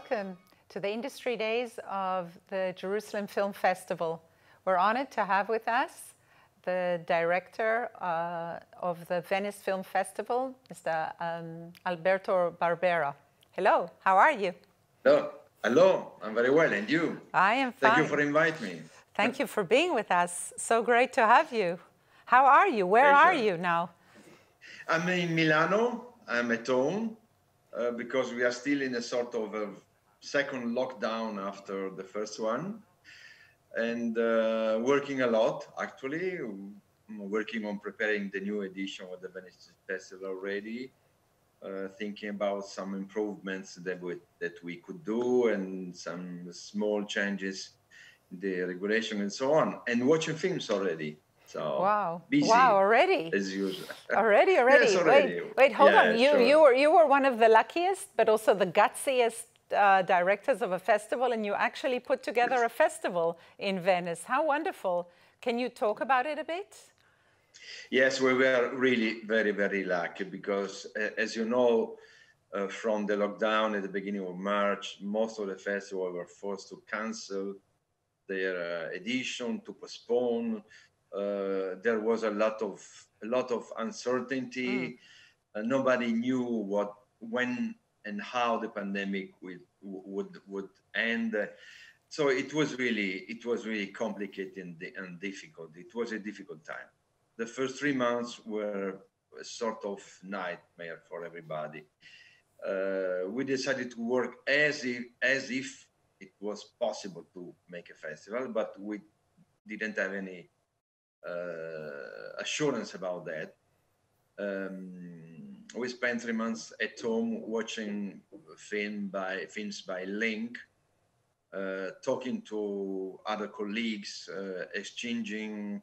welcome to the Industry Days of the Jerusalem Film Festival. We're honored to have with us the director of the Venice Film Festival, Mr. Alberto Barrera. Hello, how are you? Hello, I'm very well, and you? I am fine. Thank you for inviting me. Thank you for being with us. So great to have you. How are you? Where are you now? I'm in Milano. I'm at home because we are still in a sort of a second lockdown after the first one, and working a lot, actually. I'm working on preparing the new edition of the Venice Festival already, thinking about some improvements that we could do and some small changes in the regulation and so on, and watching films already. So wow, busy, wow, already as usual. already. Yes, already. Wait, hold yeah, on. Sure. You were one of the luckiest, but also the gutsiest directors of a festival, and you actually put together a festival in Venice. How wonderful! Can you talk about it a bit? Yes, we were really very, very lucky because, as you know, from the lockdown at the beginning of March, most of the festivals were forced to cancel their edition, to postpone. There was a lot of uncertainty. Nobody knew when and how the pandemic would end. So it was really complicated and difficult. It was a difficult time. The first 3 months were a sort of nightmare for everybody. We decided to work as if it was possible to make a festival, but we didn't have any assurance about that. We spent 3 months at home watching films by link, talking to other colleagues, exchanging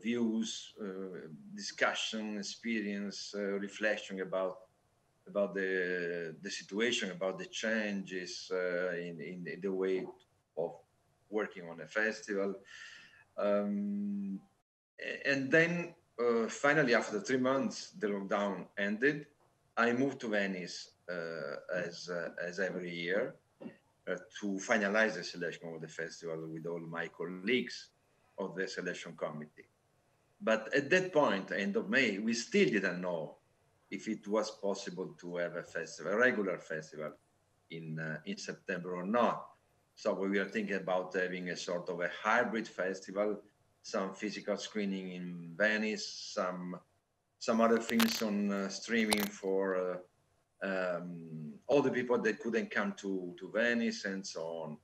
views, discussion, experience, reflection about the situation, about the changes in the way of working on a festival. And then finally, after 3 months, the lockdown ended. I moved to Venice as every year to finalize the selection of the festival with all my colleagues of the selection committee. But at that point, end of May, we still didn't know if it was possible to have a regular festival in September or not. So we were thinking about having a sort of a hybrid festival, some physical screening in Venice, some other films on streaming for all the people that couldn't come to Venice and so on.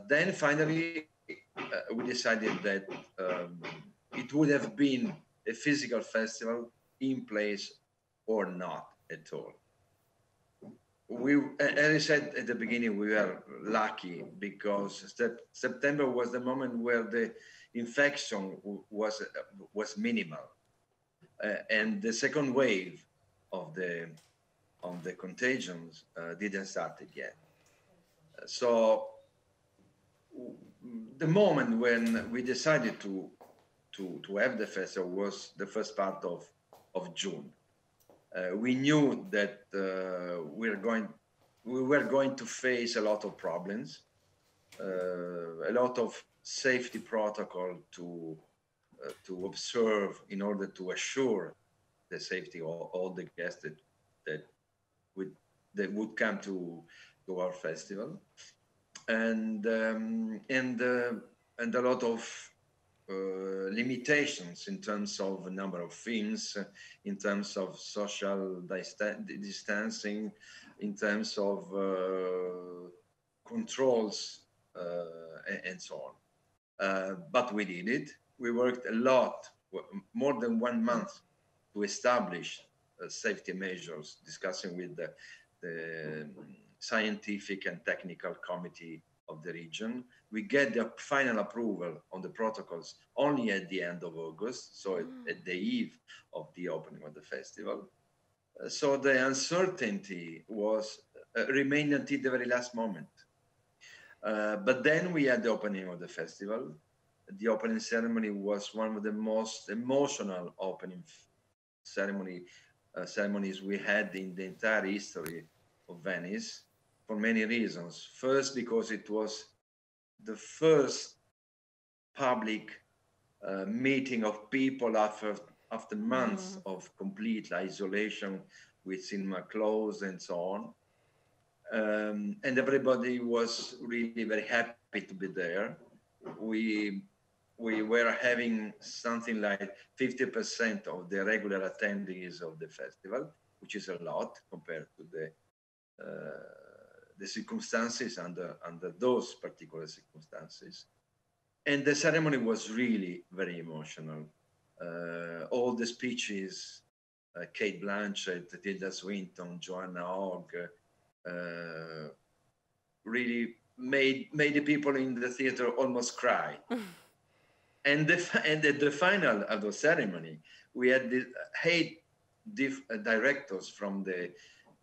Then finally, we decided that it would have been a physical festival in place or not at all. As I said at the beginning, we were lucky because September was the moment where the infection was minimal, and the second wave of the contagions didn't start yet. So the moment when we decided to have the festival was the first part of June. We knew that we were going to face a lot of problems, a lot of safety protocol to observe in order to assure the safety of all the guests that would come to our festival, and a lot of limitations in terms of number of films, in terms of social distancing, in terms of controls, and so on. But we did it. We worked a lot, more than 1 month, to establish safety measures, discussing with the scientific and technical committee of the region. We get the final approval on the protocols only at the end of August, so at the eve of the opening of the festival. So the uncertainty remained until the very last moment. But then we had the opening of the festival. The opening ceremony was one of the most emotional opening ceremonies we had in the entire history of Venice. for many reasons. First, because it was the first public meeting of people after months of complete isolation with cinema closed and so on. And everybody was really very happy to be there. We were having something like 50% of the regular attendees of the festival, which is a lot compared to the circumstances under those particular circumstances. And the ceremony was really very emotional. All the speeches, Kate Blanchett, Tilda Swinton, Joanna Hogg, really made the people in the theater almost cry. And at the final of the ceremony, we had 8 directors from the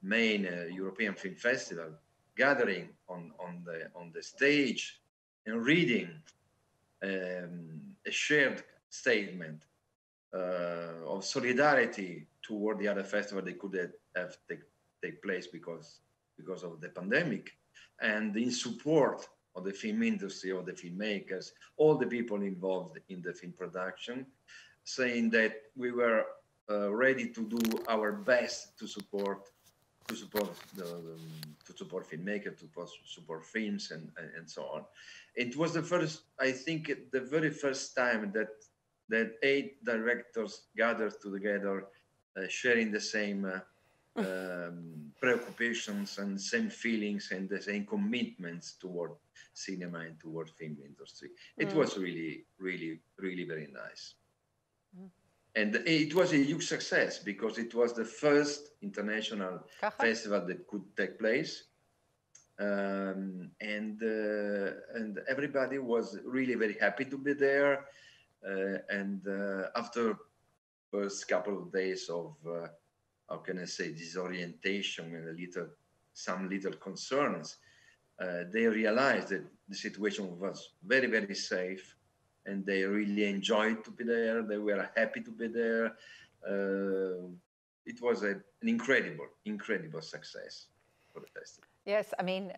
main European Film Festival gathering on the stage and reading a shared statement of solidarity toward the other festival they could have take place because of the pandemic, and in support of the film industry, of the filmmakers, all the people involved in the film production, saying that we were ready to do our best to support filmmakers, to support films and so on. It was the first, I think, the very first time that 8 directors gathered together, sharing the same preoccupations and same feelings and the same commitments toward cinema and toward film industry. It was really, really, really very nice. And it was a huge success because it was the first international festival that could take place. And everybody was really very happy to be there. And after first couple of days of, how can I say, disorientation and some little concerns, they realized that the situation was very, very safe, and they really enjoyed to be there. They were happy to be there. It was an incredible success for the festival. Yes, I mean,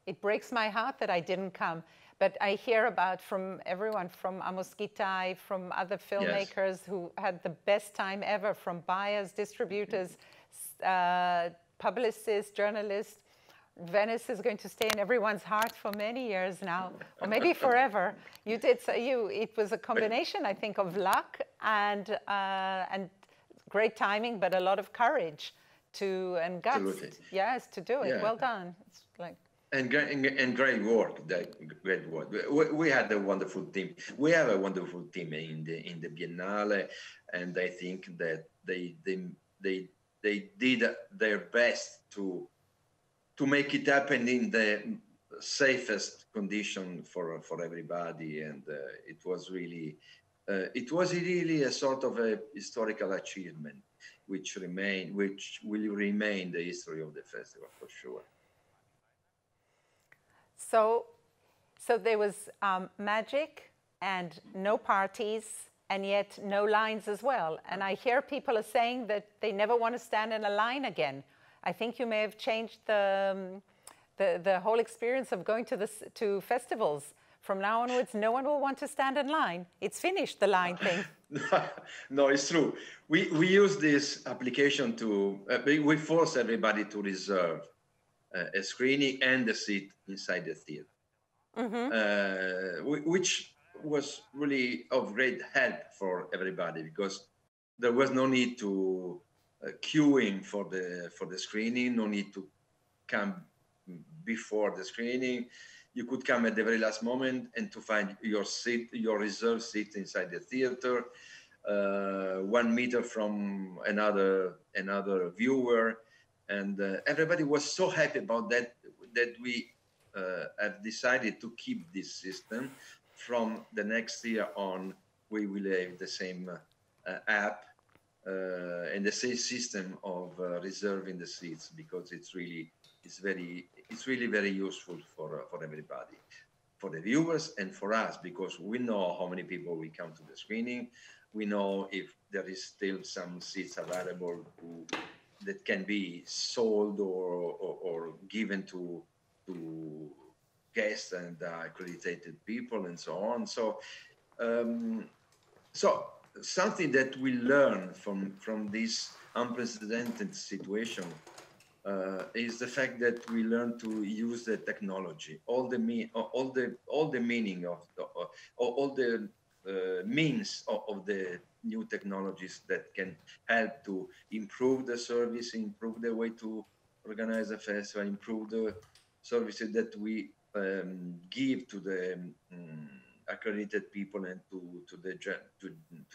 it breaks my heart that I didn't come, but I hear about from everyone, from Amos Gitai, from other filmmakers who had the best time ever, from buyers, distributors, publicists, journalists. Venice is going to stay in everyone's heart for many years now, or maybe forever. It was a combination, I think, of luck and great timing, but a lot of courage and guts. Absolutely. Yes, to do it. Yeah. Well done. It's like and great work. Great work. We had a wonderful team. We have a wonderful team in the Biennale, and I think that they did their best to make it happen in the safest condition for everybody, and it was really a sort of a historical achievement, which will remain the history of the festival for sure. So there was magic and no parties, and yet no lines as well. And I hear people are saying that they never want to stand in a line again. I think you may have changed the whole experience of going to festivals. From now onwards, no one will want to stand in line. It's finished, the line thing. No, it's true. We use this application we force everybody to reserve a screening and a seat inside the theater, which was really of great help for everybody because there was no need to queuing for the screening, no need to come before the screening. You could come at the very last moment and to find your seat, your reserved seat inside the theater, 1 meter from another viewer, and everybody was so happy about that we have decided to keep this system. From the next year on, we will have the same app and the same system of reserving the seats because it's really very useful for everybody, for the viewers and for us, because we know how many people will come to the screening. We know if there is still some seats available that can be sold or given to guests and accredited people and so on. So so something that we learn from this unprecedented situation is the fact that we learn to use the technology, all the meaning of all the means of the new technologies that can help to improve the service, improve the way to organize a festival, improve the services that we give to the accredited people and to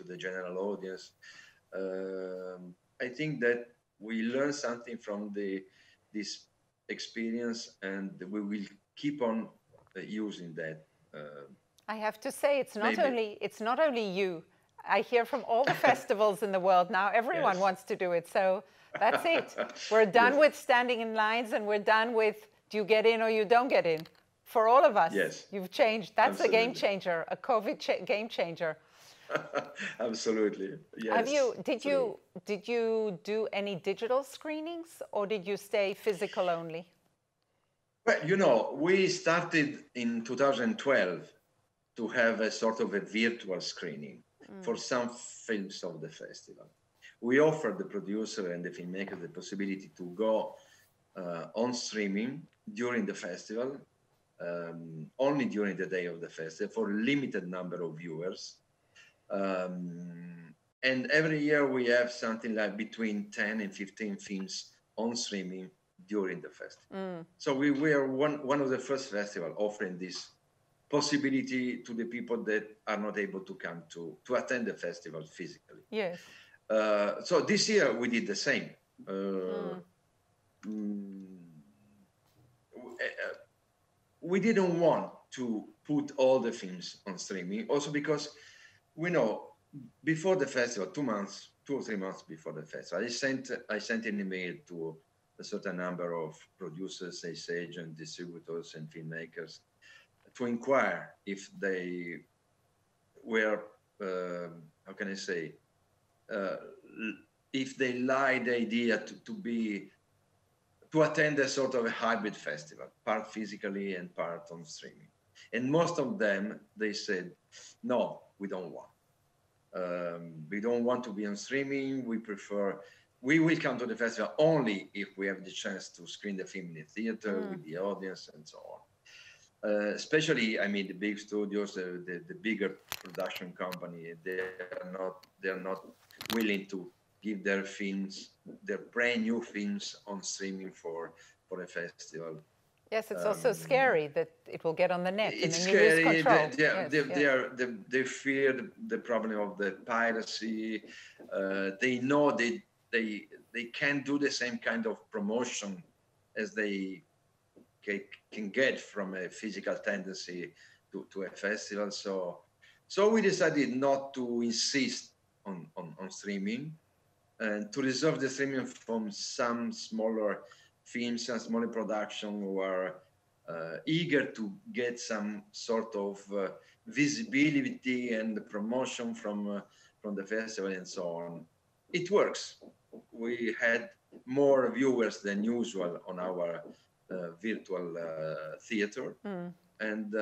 the general audience. I think that we learn something from this experience, and we will keep on using that. I have to say, it's not only you. I hear from all the festivals in the world now. Everyone wants to do it. So that's it. We're done with standing in lines, and we're done with do you get in or you don't get in. For all of us, you've changed. That's a game changer, a COVID game changer. Absolutely. Yes. Did you do any digital screenings, or did you stay physical only? Well, we started in 2012 to have a sort of a virtual screening for some films of the festival. We offered the producer and the filmmaker the possibility to go on streaming during the festival, only during the day of the festival, for a limited number of viewers. And every year we have something like between 10 and 15 films on streaming during the festival. So we were one of the first festivals offering this possibility to the people that are not able to come to attend the festival physically. Yes. So this year we did the same. We didn't want to put all the films on streaming, also because we know before the festival, 2 or 3 months before the festival, I sent an email to a certain number of producers, sales agents, distributors, and filmmakers to inquire if they were, how can I say, if they liked the idea to attend a sort of a hybrid festival, part physically and part on streaming. And most of them, they said, no, we don't want. We don't want to be on streaming. We will come to the festival only if we have the chance to screen the film in the theater with the audience and so on. Especially, I mean, the big studios, the bigger production company, they're not willing to give their films, their brand new films on streaming for a festival. Yes, it's also scary that it will get on the net and then you lose control. They fear the problem of the piracy. They know they can't do the same kind of promotion as they can get from a physical tendency to a festival. So we decided not to insist on streaming, and to reserve the streaming from some smaller films and smaller production who are eager to get some sort of visibility and promotion from the festival and so on. It works. We had more viewers than usual on our virtual theater, and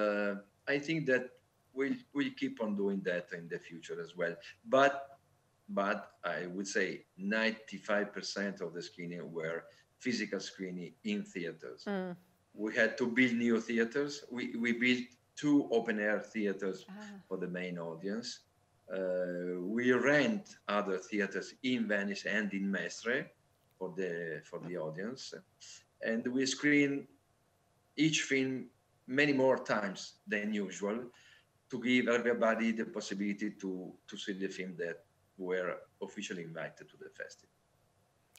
I think that we'll keep on doing that in the future as well. But I would say 95% of the screening were physical screening in theaters. We had to build new theaters. We built 2 open-air theaters for the main audience. We rent other theaters in Venice and in Mestre for the audience. And we screen each film many more times than usual to give everybody the possibility to see the film that were officially invited to the festival.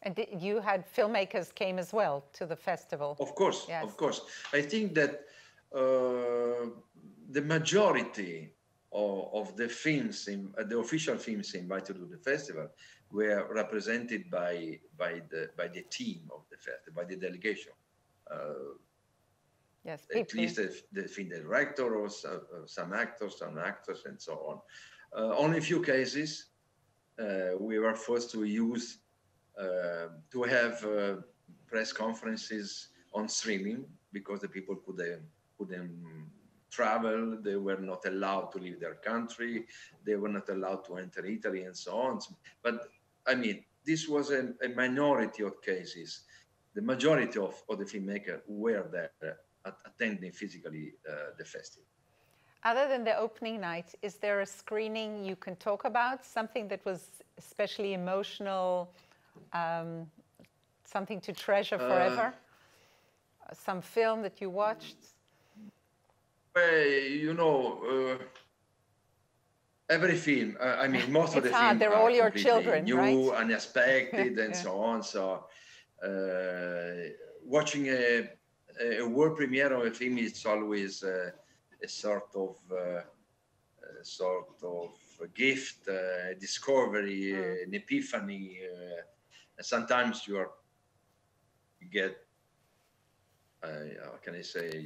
And you had filmmakers came as well to the festival? Of course, yes. Of course. I think that the majority of the films, the official films invited to the festival, were represented by the team of the festival, by the delegation. Yes, at least the film director or some actors, and so on. Only a few cases we were forced to use to have press conferences on streaming because the people couldn't travel. They were not allowed to leave their country. They were not allowed to enter Italy and so on. But I mean, this was a minority of cases. The majority of the filmmakers were there attending physically the festival. Other than the opening night, is there a screening you can talk about? Something that was especially emotional, something to treasure forever? Some film that you watched? You know, every film, I mean, most of the films they're are all your completely children, new, right? unexpected, and so on. So watching a world premiere of a film is always a sort of gift, a discovery, an epiphany. Sometimes you get, how can I say,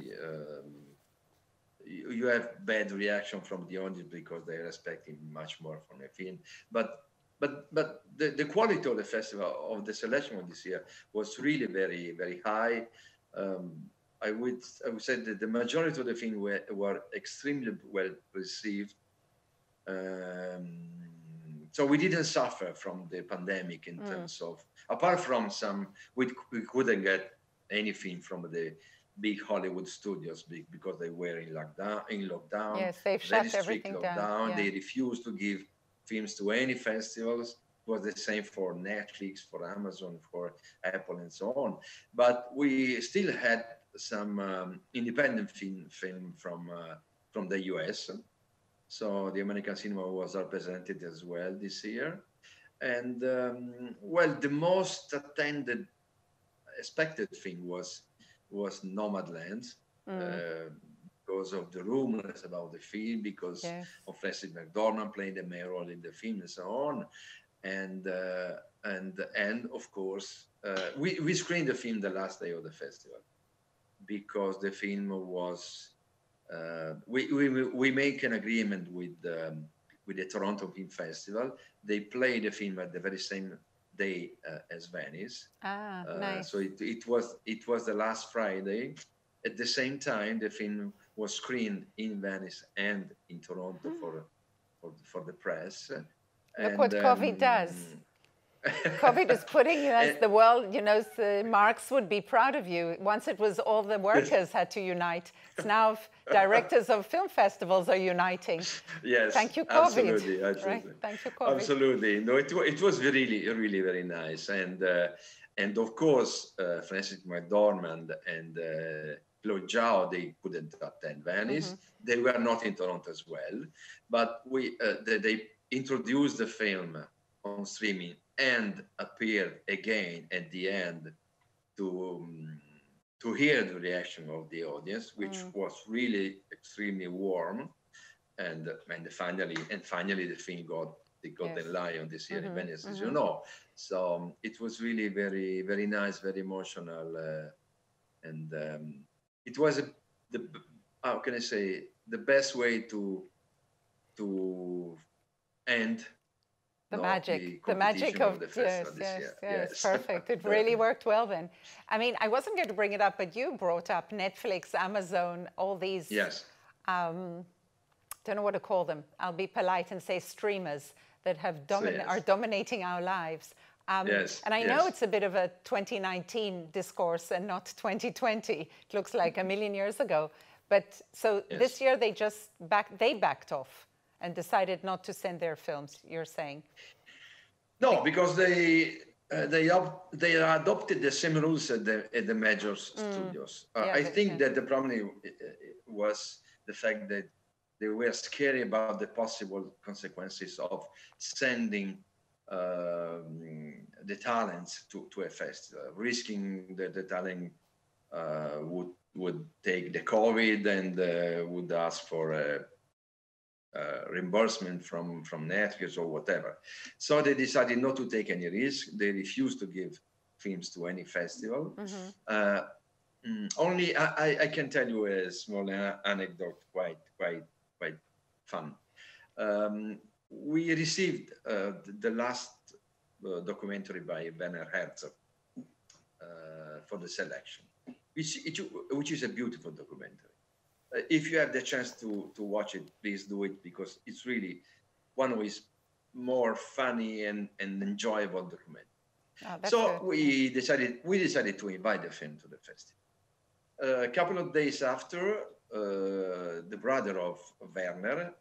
you have bad reaction from the audience because they're expecting much more from a film. But the quality of the festival, of the selection of this year, was really very, very high. I would say that the majority of the films were extremely well received. So we didn't suffer from the pandemic in terms of, apart from some, we couldn't get anything from the big Hollywood studios because they were in lockdown. Yes, they've shut everything down. Yeah. They refused to give films to any festivals. It was the same for Netflix, for Amazon, for Apple, and so on. But we still had some independent film from the US. So the American cinema was represented as well this year. And well, the most attended, expected film was Nomadland, because of the rumors about the film, because of Frances McDormand playing the main role in the film and so on. And of course, we screened the film the last day of the festival because the film was, we make an agreement with the Toronto Film Festival. They play the film at the very same day as Venice. Nice. So it was the last Friday. At the same time, the film was screened in Venice and in Toronto for the press. Look what COVID does. COVID is putting you as the world, the Marx would be proud of you. Once it was all the workers had to unite. It's now directors of film festivals are uniting. Yes. Thank you, COVID. Absolutely. Right? Thank you, COVID. Absolutely. No, it was really, really very nice. And of course, Frances McDormand and Claude Zhao, they couldn't attend Venice. They were not in Toronto as well. But they introduced the film on streaming and appeared again at the end to hear the reaction of the audience, which was really extremely warm, and finally the film got the Lion this year in Venice, as you know. So it was really very, very nice, very emotional, and it was how can I say, the best way to end the magic of the festival this year. Yes, perfect. It really worked well then. I mean, I wasn't going to bring it up, but you brought up Netflix, Amazon, all these. Yes. Don't know what to call them. I'll be polite and say streamers that have are dominating our lives. And I know it's a bit of a 2019 discourse and not 2020. It looks like a million years ago. But so this year they just backed off and decided not to send their films, you're saying? No, because they adopted the same rules at the major studios. I think that the problem was the fact that they were scary about the possible consequences of sending the talents to a festival, risking that the talent would take the COVID and would ask for reimbursement from Netflix or whatever. So they decided not to take any risk. They refused to give films to any festival. Only I can tell you a small anecdote, quite fun. We received the documentary by Werner Herzog for the selection, which is a beautiful documentary. If you have the chance to watch it, please do it, because it's really one of his more funny and enjoyable documentaries. Oh, that's so good. we decided to invite the film to the festival. A couple of days after, the brother of Werner,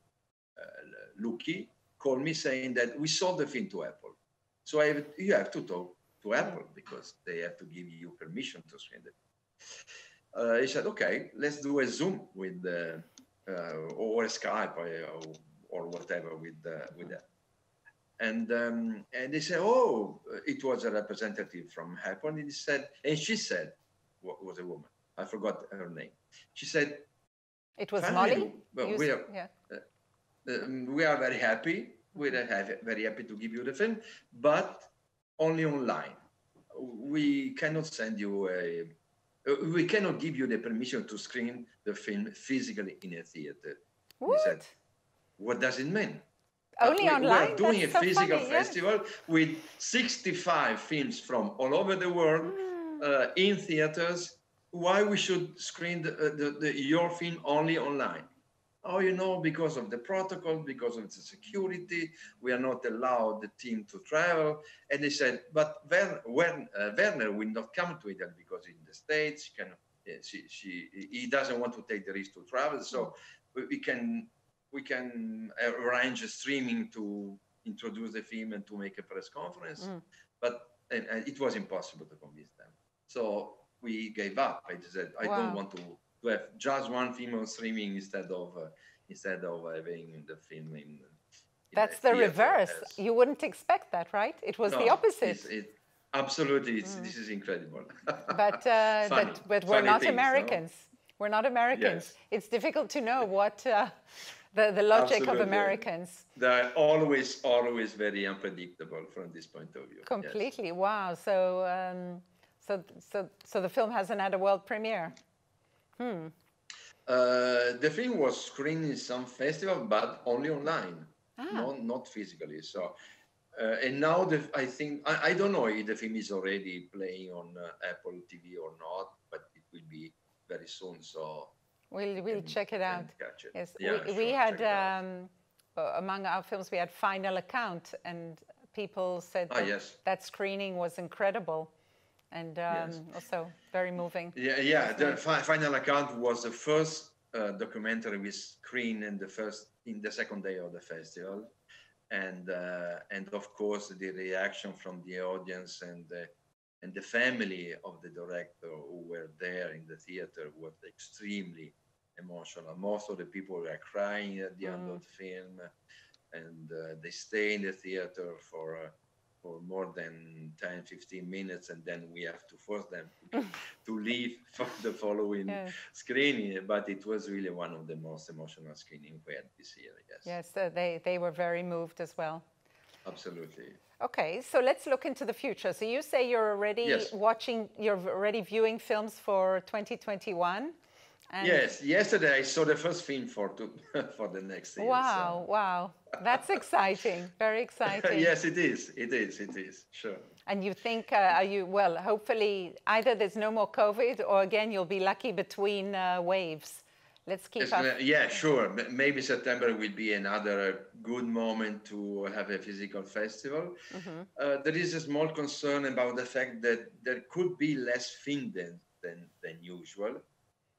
Lucky, called me saying that we sold the film to Apple. So you have to talk to Apple because they have to give you permission to screen it. He said, okay, let's do a Zoom with or a Skype or whatever with that. And they said, oh, it was a representative from Apple. And she said, what was a woman? I forgot her name. She said, it was Molly? We are very happy. We're very happy to give you the film, but only online. We cannot send you we cannot give you the permission to screen the film physically in a theater. What? He said, what does it mean? Only online? We are doing That's a so physical funny, festival with 65 films from all over the world in theaters. Why we should screen your film only online? Oh, because of the protocol, because of the security, we are not allowed the team to travel. And they said, but Werner will not come to Italy because in the States, he doesn't want to take the risk to travel. So we can arrange a streaming to introduce the film and to make a press conference. But it was impossible to convince them. So we gave up. I said, I don't want to have just one film on streaming instead of having the film in That's the reverse. You wouldn't expect that, right? It was the opposite. Absolutely. This is incredible. But we're not Americans. No? We're not Americans. Yes. It's difficult to know what the logic of Americans. They're always very unpredictable from this point of view. Completely. Yes. Wow. So the film hasn't had a world premiere. The film was screened in some festival, but only online, not physically. So, and now I don't know if the film is already playing on Apple TV or not, but it will be very soon. So we'll check it out. Catch it. Yes, yeah, we had among our films we had Final Account, and people said that screening was incredible. And also very moving. Yeah. The Final Account was the first documentary we screened in the second day of the festival, and of course the reaction from the audience and the family of the director who were there in the theater was extremely emotional. Most of the people were crying at the end of the film, and they stay in the theater for more than 10-15 minutes, and then we have to force them to leave for the following screening. But it was really one of the most emotional screenings we had this year. Yes, they were very moved as well. Absolutely. Okay, so let's look into the future. So you say you're already you're already viewing films for 2021. And yes, yesterday I saw the first film for the next year. Wow, wow. That's exciting, very exciting. Yes, it is, sure. And you think, hopefully either there's no more COVID or again, you'll be lucky between waves. Let's keep up. Yeah, sure. Maybe September will be another good moment to have a physical festival. There is a small concern about the fact that there could be less film than usual,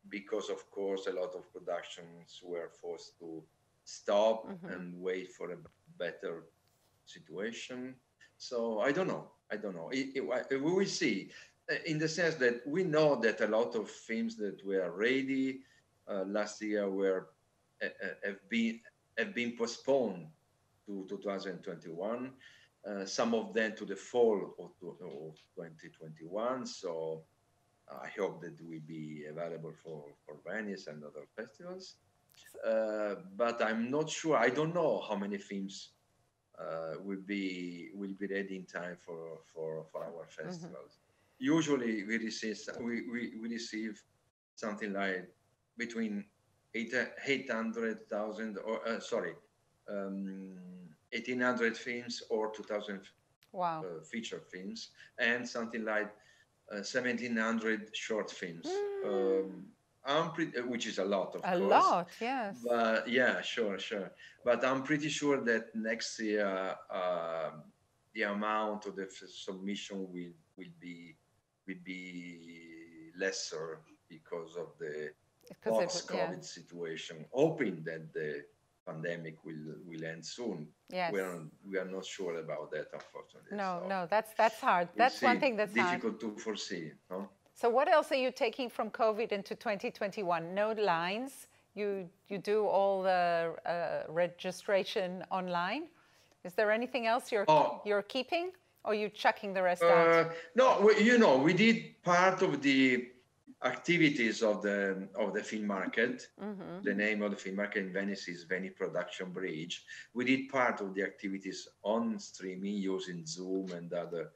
because of course a lot of productions were forced to stop and wait for a better situation. So I don't know. We will see, in the sense that we know that a lot of films that were ready last year have been postponed to 2021. Some of them to the fall of 2021. So I hope that will be available for Venice and other festivals. But I'm not sure. I don't know how many films will be ready in time for our festivals. Usually we receive something like between 800,000 or 1,800 films or 2,000 Wow. feature films, and something like 1,700 short films. Which is a lot, of course. A lot, yes. But yeah, sure. But I'm pretty sure that next year the amount of the submission will be lesser because of the post-COVID situation. Hoping that the pandemic will end soon. Yes. We are not sure about that, unfortunately. No, that's hard. That's one thing that's difficult to foresee. No? So what else are you taking from COVID into 2021? No lines. You do all the registration online. Is there anything else you're keeping, or you chucking the rest out? No, we did part of the activities of the film market. Mm-hmm. The name of the film market in Venice is Venice Production Bridge. We did part of the activities on streaming using Zoom and other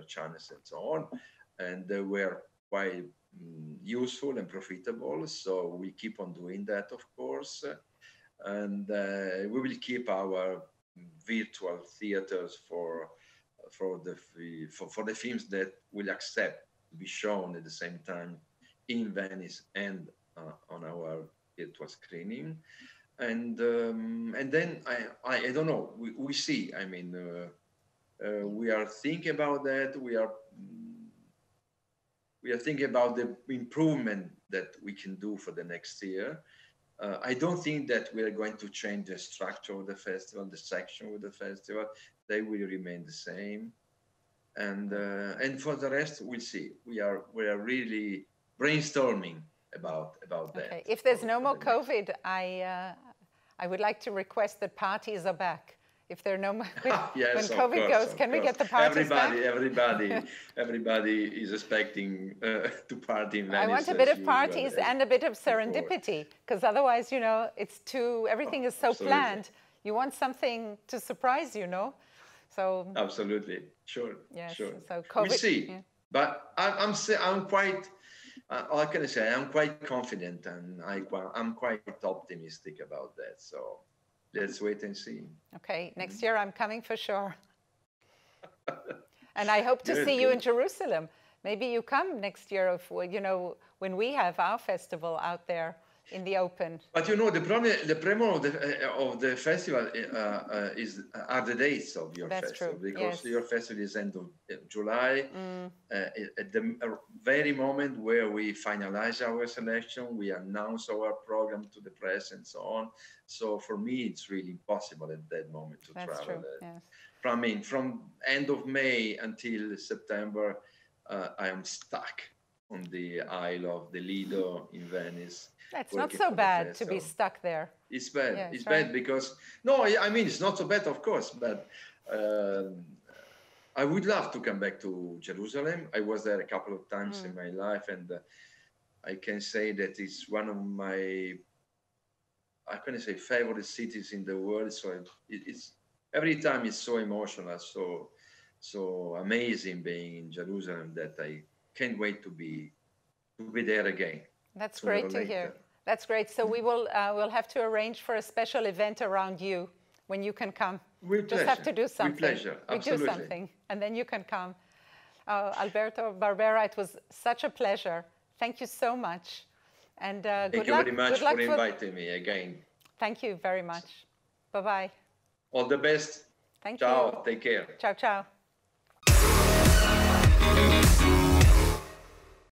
channels and so on, and they were quite useful and profitable. So we keep on doing that, of course, and we will keep our virtual theaters for the films that will accept to be shown at the same time in Venice and on our virtual screening, and then I don't know. We see. I mean, we are thinking about that. We are thinking about the improvement that we can do for the next year. I don't think that we are going to change the structure of the festival, the section of the festival. They will remain the same. And for the rest, we'll see. We are really brainstorming about that. Okay. If there's no more COVID, I would like to request that parties are back. If there are no more, yes, when COVID goes, can we get the parties back? Everybody is expecting to party in Venice. I want a bit of parties and a bit of serendipity, because otherwise, it's everything is so planned. You want something to surprise, So absolutely, sure, yes, sure. So COVID, we'll see, but I'm quite. What can I say? I'm quite confident, and I'm quite optimistic about that. So let's wait and see. Okay, next year I'm coming for sure. And I hope to see you in Jerusalem. Maybe you come next year, when we have our festival out there in the open. But the problem of the festival are the dates of your festival. True. Because your festival is end of July. At the very moment where we finalize our selection, we announce our program to the press and so on. So for me, it's really impossible at that moment to travel. True. Yes. From end of May until September, I am stuck on the Isle of the Lido in Venice. That's not so bad to be stuck there. It's bad. Yeah, it's bad because it's not so bad, of course, but I would love to come back to Jerusalem. I was there a couple of times in my life, and I can say that it's one of my, favorite cities in the world. So it's every time it's so emotional, so amazing being in Jerusalem that I can't wait to be there again. That's great to hear. That's great. So we'll have to arrange for a special event around you when you can come. With pleasure. Just have to do something. With pleasure. Absolutely. We do something, and then you can come. Alberto, Barbera, it was such a pleasure. Thank you so much, and good luck. Thank you very much for inviting me again. Thank you very much. Bye-bye. All the best. Thank you. Ciao. Take care. Ciao, ciao.